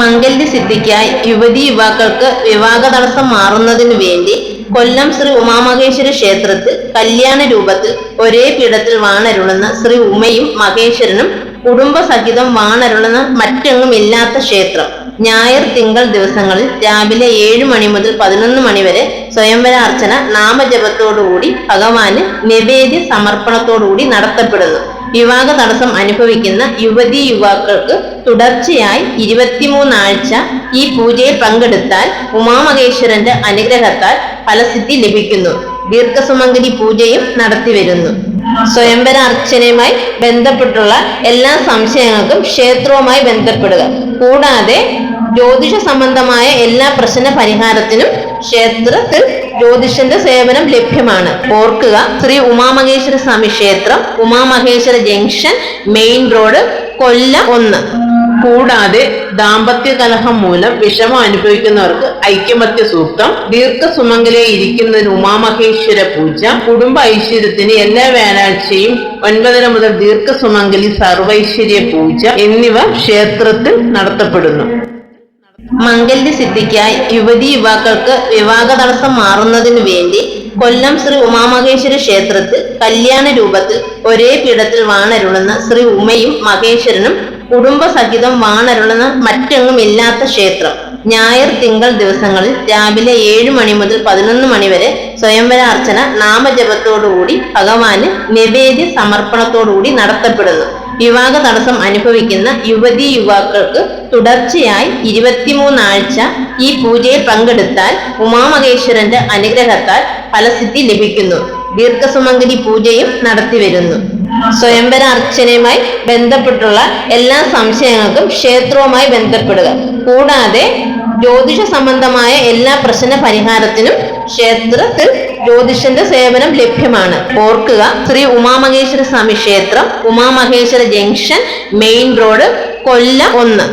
മംഗല്യസിദ്ധിക്കായി യുവതീ യുവാക്കൾക്ക് വിവാഹ തടസ്സം മാറുന്നതിനു വേണ്ടി കൊല്ലം ശ്രീ ഉമാമഹേശ്വര ക്ഷേത്രത്തിൽ കല്യാണ രൂപത്തിൽ ഒരേ പീഠത്തിൽ വാണരുളുന്ന ശ്രീ ഉമയും മഹേശ്വരനും കുടുംബസഹിതം വാണരുളുന്ന മറ്റെങ്ങുമില്ലാത്ത ക്ഷേത്രം. ഞായർ തിങ്കൾ ദിവസങ്ങളിൽ രാവിലെ 7 മണി മുതൽ 11 മണി വരെ സ്വയംവരാർച്ചന നാമജപത്തോടുകൂടി ഭഗവാന് നിവേദ്യ സമർപ്പണത്തോടുകൂടി നടത്തപ്പെടുന്നു. വിവാഹ തടസ്സം അനുഭവിക്കുന്ന യുവതീ യുവാക്കൾക്ക് തുടർച്ചയായി 23 ആഴ്ച ഈ പൂജയിൽ പങ്കെടുത്താൽ ഉമാമഹേശ്വരന്റെ അനുഗ്രഹത്താൽ ഫലസിദ്ധി ലഭിക്കുന്നു. ദീർഘസുമംഗലി പൂജയും നടത്തിവരുന്നു. സ്വയംവര അർച്ചനയുമായി ബന്ധപ്പെട്ടുള്ള എല്ലാ സംശയങ്ങൾക്കും ക്ഷേത്രവുമായി ബന്ധപ്പെടുക. കൂടാതെ ജ്യോതിഷ സംബന്ധമായ എല്ലാ പ്രശ്ന പരിഹാരത്തിനും ക്ഷേത്രത്തിൽ ജ്യോതിഷന്റെ സേവനം ലഭ്യമാണ്. ഓർക്കുക, ശ്രീ ഉമാമഹേശ്വര സ്വാമി ക്ഷേത്രം, ഉമാമഹേശ്വര ജംഗ്ഷൻ, മെയിൻ റോഡ്, കൊല്ലം 1. കൂടാതെ ദാമ്പത്യ കലഹം മൂലം വിഷമം അനുഭവിക്കുന്നവർക്ക് ഐക്യമത്യ സൂക്തം, ദീർഘസുമംഗലിയായി ഇരിക്കുന്നതിന് ഉമാമഹേശ്വര പൂജ, കുടുംബ ഐശ്വര്യത്തിന് എല്ലാ വ്യാഴാഴ്ചയും 9:30 മുതൽ ദീർഘസുമംഗലി സർവൈശ്വര്യ പൂജ എന്നിവ ക്ഷേത്രത്തിൽ നടത്തപ്പെടുന്നു. മംഗല്യസിദ്ധിക്കായി യുവതീ യുവാക്കൾക്ക് വിവാഹ തടസ്സം മാറുന്നതിനു വേണ്ടി കൊല്ലം ശ്രീ ഉമാമഹേശ്വര ക്ഷേത്രത്തിൽ കല്യാണ രൂപത്തിൽ ഒരേ പീഠത്തിൽ വാണരുളുന്ന ശ്രീ ഉമയും മഹേശ്വരനും കുടുംബസഹിതം വാണരുളുന്ന മറ്റെങ്ങുമില്ലാത്ത ക്ഷേത്രം. ഞായർ തിങ്കൾ ദിവസങ്ങളിൽ രാവിലെ 7 മണി മുതൽ 11 മണി വരെ സ്വയംവരാർച്ചന നാമജപത്തോടുകൂടി ഭഗവാന് നിവേദ്യ സമർപ്പണത്തോടുകൂടി നടത്തപ്പെടുന്നു. വിവാഹ തടസ്സം അനുഭവിക്കുന്ന യുവതീ യുവാക്കൾക്ക് തുടർച്ചയായി 23 ആഴ്ച ഈ പൂജയിൽ പങ്കെടുത്താൽ ഉമാമഹേശ്വരന്റെ അനുഗ്രഹത്താൽ ഫലസിദ്ധി ലഭിക്കുന്നു. ദീർഘസുമംഗലി പൂജയും നടത്തിവരുന്നു. സ്വയംവര അർച്ചനയുമായി ബന്ധപ്പെട്ടുള്ള എല്ലാ സംശയങ്ങൾക്കും ക്ഷേത്രവുമായി ബന്ധപ്പെടുക. കൂടാതെ ജ്യോതിഷ സംബന്ധമായ എല്ലാ പ്രശ്ന പരിഹാരത്തിനും ക്ഷേത്രത്തിൽ ജ്യോതിഷന്റെ സേവനം ലഭ്യമാണ്. ഓർക്കുക, ശ്രീ ഉമാമഹേശ്വര സ്വാമി ക്ഷേത്രം, ഉമാമഹേശ്വര ജംഗ്ഷൻ, മെയിൻ റോഡ്, കൊല്ലം 1.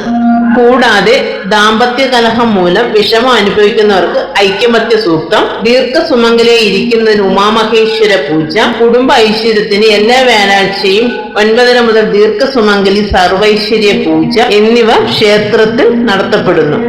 കൂടാതെ ദാമ്പത്യ കലഹം മൂലം വിഷമം അനുഭവിക്കുന്നവർക്ക് ഐക്യമത്യ സൂക്തം, ദീർഘസുമംഗലിയായി ഇരിക്കുന്നതിന് ഉമാമഹേശ്വര പൂജ, കുടുംബ ഐശ്വര്യത്തിന് എല്ലാ വ്യാഴാഴ്ചയും 9:30 മുതൽ ദീർഘസുമംഗലി സർവൈശ്വര്യ പൂജ എന്നിവ ക്ഷേത്രത്തിൽ നടത്തപ്പെടുന്നു.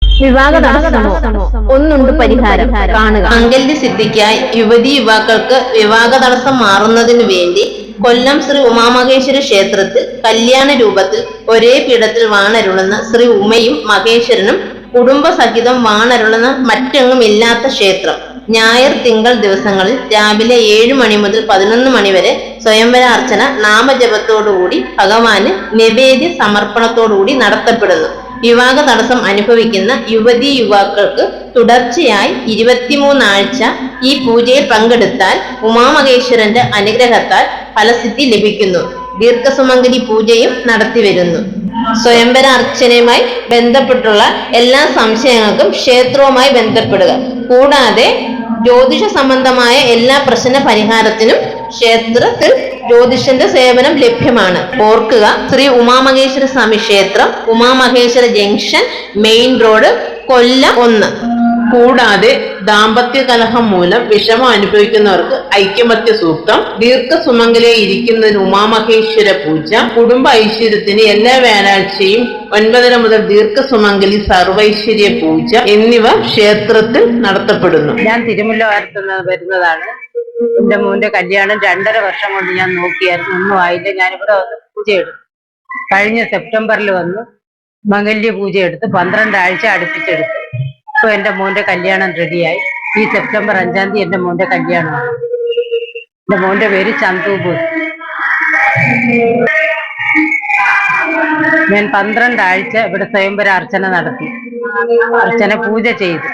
വിവാഹ തടസ്സമോ ഒന്നുണ്ട് പരിഹാരം കാണുക. മംഗല്യസിദ്ധിക്കായി യുവതീ യുവാക്കൾക്ക് വിവാഹ തടസ്സം മാറുന്നതിനു വേണ്ടി കൊല്ലം ശ്രീ ഉമാമഹേശ്വര ക്ഷേത്രത്തിൽ കല്യാണ രൂപത്തിൽ ഒരേ പീഠത്തിൽ വാണരുളുന്ന ശ്രീ ഉമയും മഹേശ്വരനും കുടുംബസഹിതം വാണരുളുന്ന മറ്റെങ്ങുമില്ലാത്ത ക്ഷേത്രം. ഞായർ തിങ്കൾ ദിവസങ്ങളിൽ രാവിലെ 7 മണി മുതൽ 11 മണി വരെ സ്വയംവരാർച്ചന നാമജപത്തോടുകൂടി ഭഗവാന് നിവേദ്യ സമർപ്പണത്തോടുകൂടി നടത്തപ്പെടുന്നു. വിവാഹ തടസ്സം അനുഭവിക്കുന്ന യുവതീ യുവാക്കൾക്ക് തുടർച്ചയായി 23 ആഴ്ച ഈ പൂജയിൽ പങ്കെടുത്താൽ ഉമാമഹേശ്വരന്റെ അനുഗ്രഹത്താൽ ഫലസിദ്ധി ലഭിക്കുന്നു. ദീർഘസുമംഗലി പൂജയും നടത്തിവരുന്നു. സ്വയംവര അർച്ചനയുമായി ബന്ധപ്പെട്ടുള്ള എല്ലാ സംശയങ്ങൾക്കും ക്ഷേത്രവുമായി ബന്ധപ്പെടുക. കൂടാതെ ജ്യോതിഷ സംബന്ധമായ എല്ലാ പ്രശ്ന പരിഹാരത്തിനും ക്ഷേത്രത്തിൽ ജ്യോതിഷന്റെ സേവനം ലഭ്യമാണ്. ഓർക്കുക, ശ്രീ ഉമാമഹേശ്വര സ്വാമി ക്ഷേത്രം, ഉമാമഹേശ്വര ജംഗ്ഷൻ, മെയിൻ റോഡ്, കൊല്ലം 1. കൂടാതെ ദാമ്പത്യ കലഹം മൂലം വിഷമം അനുഭവിക്കുന്നവർക്ക് ഐക്യമത്യ സൂക്തം, ദീർഘസുമംഗലിയായി ഇരിക്കുന്നതിന് ഉമാമഹേശ്വര പൂജ, കുടുംബ ഐശ്വര്യത്തിന് എല്ലാ വ്യാഴാഴ്ചയും 9:30 മുതൽ ദീർഘസുമംഗലി സർവൈശ്വര്യ പൂജ എന്നിവ ക്ഷേത്രത്തിൽ നടത്തപ്പെടുന്നു. ഞാൻ തിരുമുല്ല വരുന്നതാണ്. എന്റെ മോന്റെ കല്യാണം 2.5 വർഷം കൊണ്ട് ഞാൻ നോക്കിയായിരുന്നു, ഒന്നും ആയില്ല. ഞാനിവിടെ വന്ന് പൂജ എടുത്തു. കഴിഞ്ഞ സെപ്റ്റംബറിൽ വന്ന് മംഗല്യ പൂജ എടുത്ത് 12 ആഴ്ച അടുപ്പിച്ചെടുത്തു. ഇപ്പൊ എന്റെ മോന്റെ കല്യാണം റെഡിയായി. ഈ സെപ്റ്റംബർ 5-ാം തീയതി എന്റെ മോന്റെ കല്യാണമാണ്. എന്റെ മോന്റെ പേര് ചന്തുപൂർ. ഞാൻ 12 ആഴ്ച ഇവിടെ സ്വയംവര അർച്ചന നടത്തി, അർച്ചന പൂജ ചെയ്തു,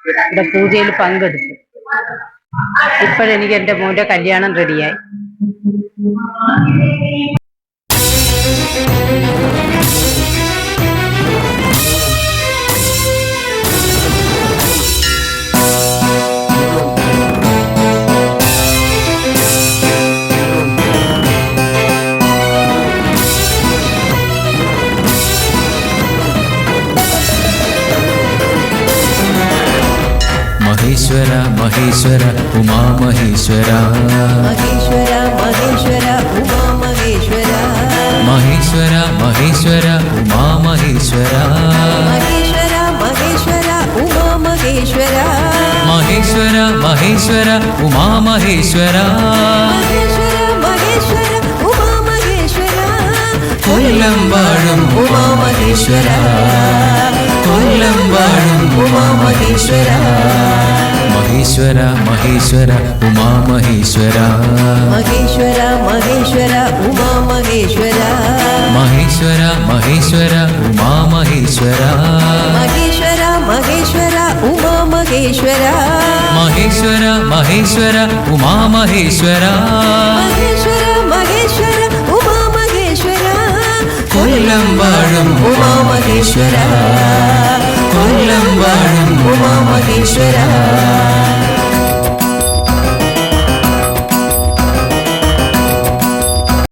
ഇവിടെ പൂജയിൽ പങ്കെടുത്തു. ഇപ്പോഴെനിക്ക് എന്റെ മോന്റെ കല്യാണം റെഡിയായി. മഹേശ്വര മഹേശ്വര ഉമാമഹേശ്വര, മഹേശ്വര മഹേശ്വര ഉമാമഹേശ്വര, മഹേശ്വര മഹേശ്വര ഉമാ മഹേശ്വര മഹേശ്വര മഹേശ്വര ഉമാ മഹേശ്വര മഹേശ്വര മഹേശ്വര ഉമാ മഹേശ്വര മഹേശ്വര മഹേശ്വര ഉമാ മഹേശ്വര കൊല്ലം വാഴും ഉമാ മഹേശ്വര കൊല്ലം വാഴും ഉമാ മഹേശ്വര മഹേശ്വര മഹേശ്വര ഉമാ മഹേശ്വര മഹേശ്വര മഹേശ്വര ഉമാ മഹേശ്വര മഹേശ്വര മഹേശ്വര ഉമാ മഹേശ്വര മഹേശ്വര മഹേശ്വര ഉമാ മഹേശ്വര മഹേശ്വര മഹേശ്വര ഉമാ മഹേശ്വര മഹേശ്വര മഹേശ്വര ഉമാ മഹേശ്വര കൊല്ലം വാഴും ഉമാ മഹേശ്വര കൊല്ലം വാഴും ഉമാ മഹേശ്വര